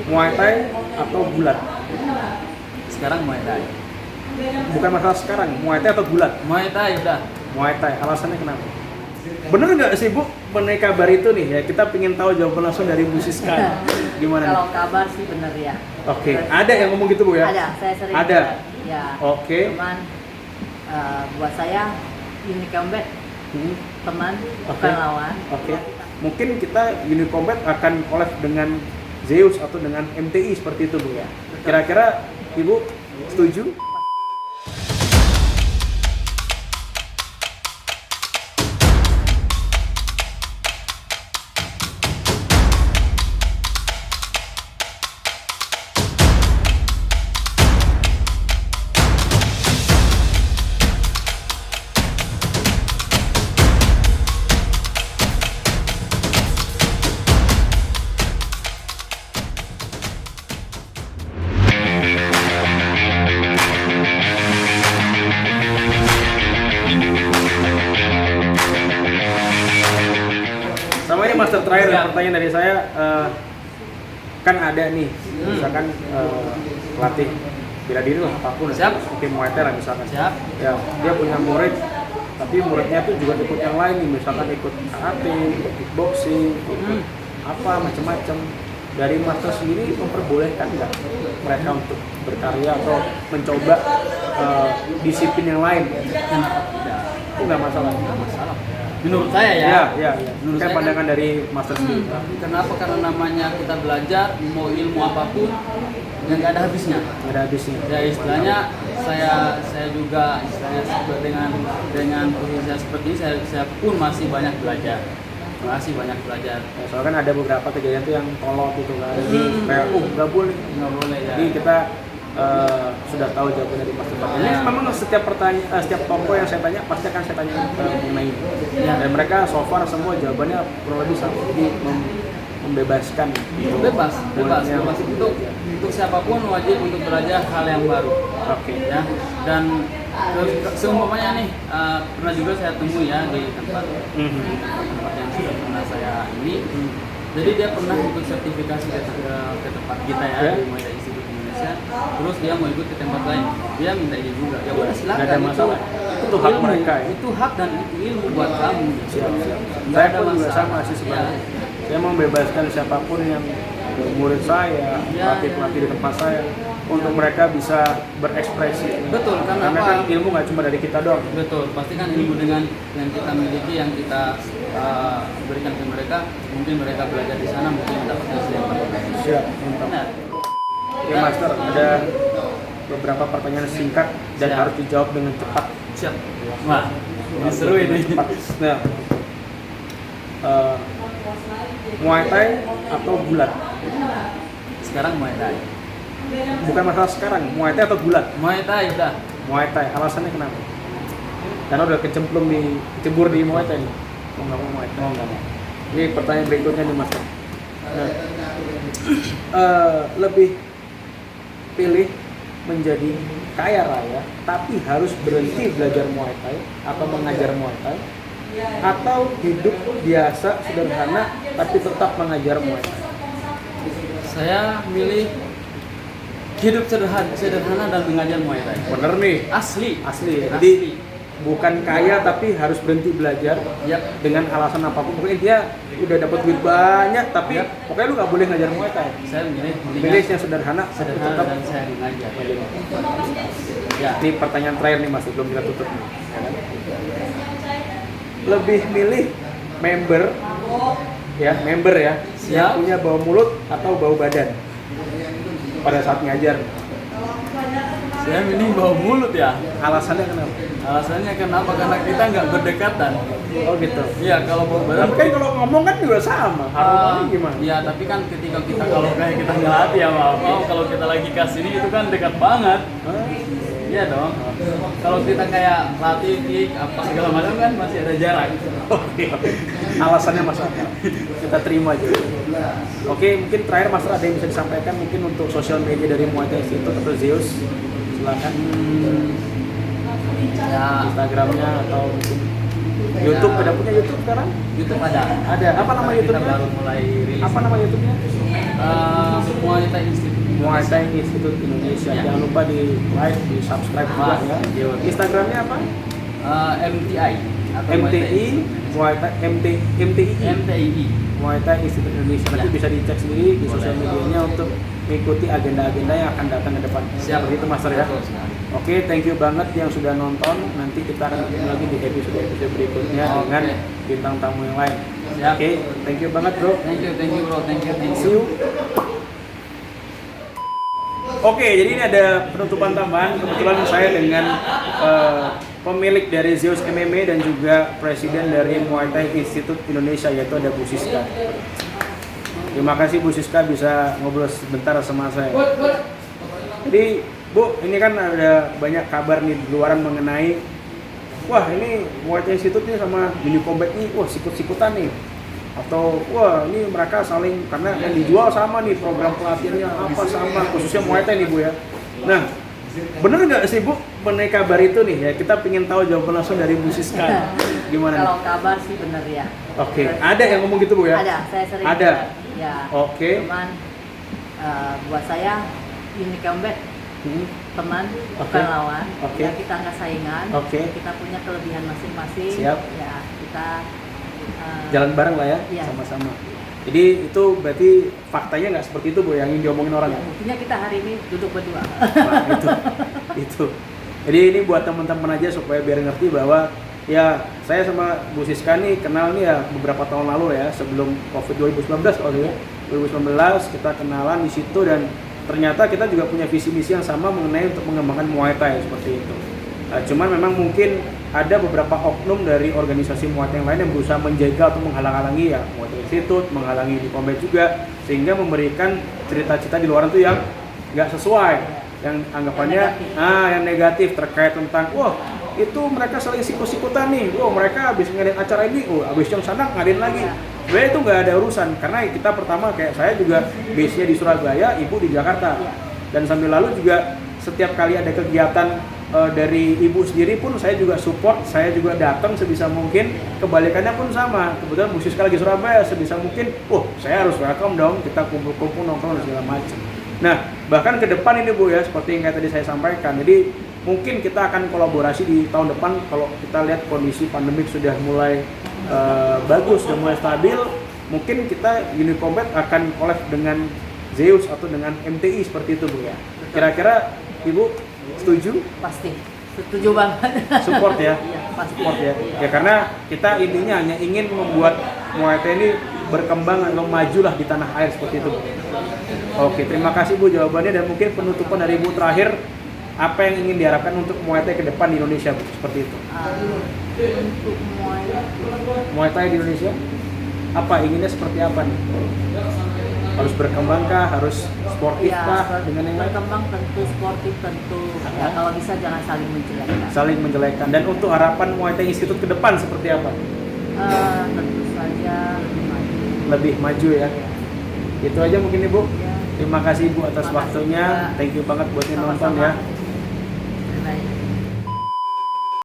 Muay Thai atau gulat? Sekarang Muay Thai. Bukan masalah sekarang, Muay Thai atau gulat? Muay Thai udah. Muay Thai, alasannya kenapa? Bener nggak sih Bu, mengenai kabar itu nih ya, kita pengen tahu jawaban langsung dari Bu Siska. Gimana nih? Kalau kabar sih bener ya. Oke, ada yang ngomong gitu Bu ya? Ada, saya sering Ada? dengar. Ya. Oke. Cuman buat saya ini combat Hmm, teman Oke. bukan lawan. Oke. Mungkin kita Uni Combat akan collab dengan Zeus atau dengan MTI seperti itu Bu ya. Kira-kira Ibu setuju? Sama ini Master terakhir Ya. pertanyaan dari saya, kan ada nih misalkan pelatih bela diri lah apapun, Siap. seperti Muay Thai lah misalkan. Siap. Ya, dia punya murid, tapi muridnya tuh juga ikut yang lain nih, misalkan ikut karate, ikut kickboxing, ikut apa macam-macam. Dari Master sendiri memperbolehkan nggak mereka untuk berkarya atau mencoba disiplin yang lain? Itu nggak masalah. Masalah. Menurut saya ya. Ya. Menurut Kan saya pandangan dari Master sendiri. Kenapa? Karena namanya kita belajar mau ilmu apapun yang nggak ada habisnya. Nggak ada habisnya. Ya istilahnya saya juga istilahnya dengan posisi saya seperti ini saya pun masih banyak belajar. Masih banyak belajar. Ya, soalnya kan ada beberapa kejadian tuh yang kolot gitu kan. Kayak nggak boleh. Nggak boleh ya. Jadi kita sudah tahu jawaban dari Master Pak. Ini Ya. memang setiap setiap toko yang saya tanya pasti akan saya tanya mengenai ini. Ya. Dan mereka so far semua jawabannya kurang lebih sama. Jadi membebaskan. Bebas Bolehnya. untuk siapapun wajib untuk belajar hal yang baru. Oke. Ya. Dan seumpamanya nih pernah juga saya temui ya di tempat yang sudah pernah saya ini. Jadi dia pernah ikut sertifikasi ke tempat kita ya, Ya. di Muay Thai Institute Indonesia. Terus dia mau ikut ke tempat lain, dia minta izin juga. Ya udah silakan. Nggak ada masalah. Itu hak ilmu, mereka ya. Itu hak dan itu ilmu buat kamu. Siap. Nggak Saya ada pun juga masalah. sama sih sebenarnya. Ya. Saya membebaskan siapapun yang murid saya, Ya, pelatih-pelatih di tempat saya, untuk mereka bisa berekspresi. Betul, karena Karena apa? kan ilmu nggak cuma dari kita doang. Betul, pasti kan ilmu dengan yang kita miliki, yang kita berikan ke mereka, mungkin mereka belajar di sana, mungkin dapat hasil yang bagus. Siap, mantap. Nah, Oke Master, ada beberapa pertanyaan singkat dan Siap. harus dijawab dengan cepat. siap. Wah, ini seru ini. Cepat. Nah, Muay Thai atau gulat? Sekarang Muay Thai. Bukan masalah sekarang, Muay Thai atau gulat? Muay Thai udah. Muay Thai, alasannya kenapa? Karena udah kecebur di Muay Thai nih. Mau nggak mau Muay Thai? Mau nggak mau. Ini pertanyaan berikutnya nih Master. Nah, lebih pilih menjadi kaya raya tapi harus berhenti belajar Muay Thai atau mengajar Muay Thai, atau hidup biasa sederhana tapi tetap mengajar Muay Thai? Saya milih hidup sederhana dan mengajar Muay Thai. Bener nih, Asli. asli ya. Asli. Jadi bukan kaya tapi harus berhenti belajar Yap. dengan alasan apapun. Pokoknya dia udah dapat duit banyak tapi Yap. pokoknya lu nggak boleh ngajar Muay Thai. Saya milih Pilih yang sederhana, tapi sederhana tetap. dan saya mengajar. Ya. Ini pertanyaan terakhir nih Mas, sebelum kita tutup nih. Ya kan? Lebih milih member ya yang Siap. punya bau mulut atau bau badan pada saat ngajar? Saya milih bau mulut ya. Alasannya kenapa? Alasannya kenapa? Karena kita nggak berdekatan. Oh gitu. Iya, kalau bau badan. Tapi kan kalau ngomong kan juga sama. Harusnya gimana? Iya, tapi kan ketika kita kalau kayak kita ngelatih ya maaf, kalau kita lagi kasih ini itu kan dekat banget. Hah? Iya dong. Kalau kita kayak latih kick apa segala macam kan masih ada jarak. Oke. Alasannya Mas apa? Kita terima aja. Oke, mungkin terakhir Mas ada yang bisa disampaikan mungkin untuk sosial media dari Muay Thai Institute atau Zeus? Silakan. Ya, Instagramnya atau mungkin YouTube, udah punya YouTube sekarang? YouTube ada. Ada. Apa nama Kita YouTube-nya? baru mulai rilis. Apa nama YouTube-nya? Muay Thai Institute Muay Indonesia. Thai Institute Indonesia. Ya. Jangan lupa di like, di subscribe juga Wah, ya. iya. Instagramnya apa? MTI atau Muay Thai MTI Institute Muay Thai MTI MTI. Muay Thai Institute Indonesia. Nanti Ya. bisa dicek sendiri di sosial Boleh. medianya untuk mengikuti agenda-agenda yang akan datang ke depan. Siap. Seperti itu Master ya. Betul sekali. Oke, thank you banget yang sudah nonton. Nanti kita akan ketemu lagi di episode berikutnya Oke. dengan bintang tamu yang lain. Siap. Oke, thank you banget bro. Thank you bro, thank you. See you. Oke, jadi ini ada penutupan tambahan. Kebetulan saya dengan pemilik dari Zeus MMA dan juga presiden dari Muay Thai Institute Indonesia, yaitu ada Bu Siska. Terima kasih Bu Siska bisa ngobrol sebentar sama saya. Jadi Bu, ini kan ada banyak kabar nih di luaran mengenai wah ini Muay Thai Institute nih sama Uni Combat nih, wah sikut-sikutan nih. Atau wah ini mereka saling, karena yang dijual sama nih, program pelatihannya apa sama, khususnya Muay Thai nih Bu ya. Nah, bener nggak sih Bu mengenai kabar itu nih ya? Kita pengen tahu jawaban langsung dari Bu Siska. Gimana nih? Kalau kabar sih bener ya. Oke, ada yang ngomong gitu Bu ya? Ada, saya sering. Ada. Ya. Oke. Cuman buat saya Uni Combat teman, Oke. bukan lawan. Oke. Ya, kita nggak saingan. Oke. Kita punya kelebihan masing-masing. Siap. Ya, kita Jalan bareng lah ya, Iya. sama-sama. Jadi itu berarti faktanya nggak seperti itu Bu yang ingin diomongin orang ya? buktinya kita hari ini duduk berdua. Nah, itu. Jadi ini buat teman-teman aja supaya biar ngerti bahwa ya saya sama Bu Siska nih kenal nih ya beberapa tahun lalu ya, sebelum Covid 2019 kalau ya. 2019 kita kenalan di situ dan ternyata kita juga punya visi misi yang sama mengenai untuk mengembangkan Muay Thai seperti itu. Cuman memang mungkin ada beberapa oknum dari organisasi Muay Thai yang lain yang berusaha menjaga atau menghalang-halangi ya Muay Thai Institute, menghalangi di Combat juga, sehingga memberikan cerita-cerita di luar itu yang nggak sesuai, yang anggapannya yang negatif terkait tentang wah itu mereka saling sikut-sikutan nih, wah mereka habis ngadain acara ini, habis yang sana ngadain lagi. Sebenarnya itu nggak ada urusan, karena kita pertama kayak saya juga base-nya di Surabaya, ibu di Jakarta, dan sambil lalu juga setiap kali ada kegiatan dari ibu sendiri pun saya juga support, saya juga datang sebisa mungkin. Kebalikannya pun sama, kebetulan Bu Siska lagi Surabaya, sebisa mungkin, saya harus welcome dong, kita kumpul-kumpul nongkrong dan segala macam. Nah, bahkan ke depan ini Bu ya, seperti yang kayak tadi saya sampaikan, jadi mungkin kita akan kolaborasi di tahun depan kalau kita lihat kondisi pandemik sudah mulai bagus, sudah mulai stabil, mungkin kita Uni Combat akan collab dengan Zeus atau dengan MTI seperti itu Bu ya. Kira-kira Ibu setuju? Pasti. Setuju banget. Support ya? Iya, pasti. Support ya? Ya karena kita intinya hanya ingin membuat Muay Thai ini berkembang atau maju lah di tanah air seperti itu. Oke, terima kasih Bu jawabannya, dan mungkin penutupan dari Ibu terakhir, apa yang ingin diharapkan untuk Muay Thai ke depan di Indonesia Bu? Seperti itu. Untuk Muay Thai di Indonesia, apa inginnya seperti apa nih? Harus berkembangkah? Harus sportifkah dengan yang lain? berkembang tentu, sportif tentu. Ya, kalau bisa jangan saling menjelekkan. Saling menjelekkan. Dan untuk harapan Muay Thai Institute ke depan seperti apa? Tentu saja lebih maju. Lebih maju ya. Itu aja mungkin Ibu. Ya. Terima kasih Ibu atas Terima kasih waktunya. juga. Thank you banget buat yang nonton Sama-sama. ya.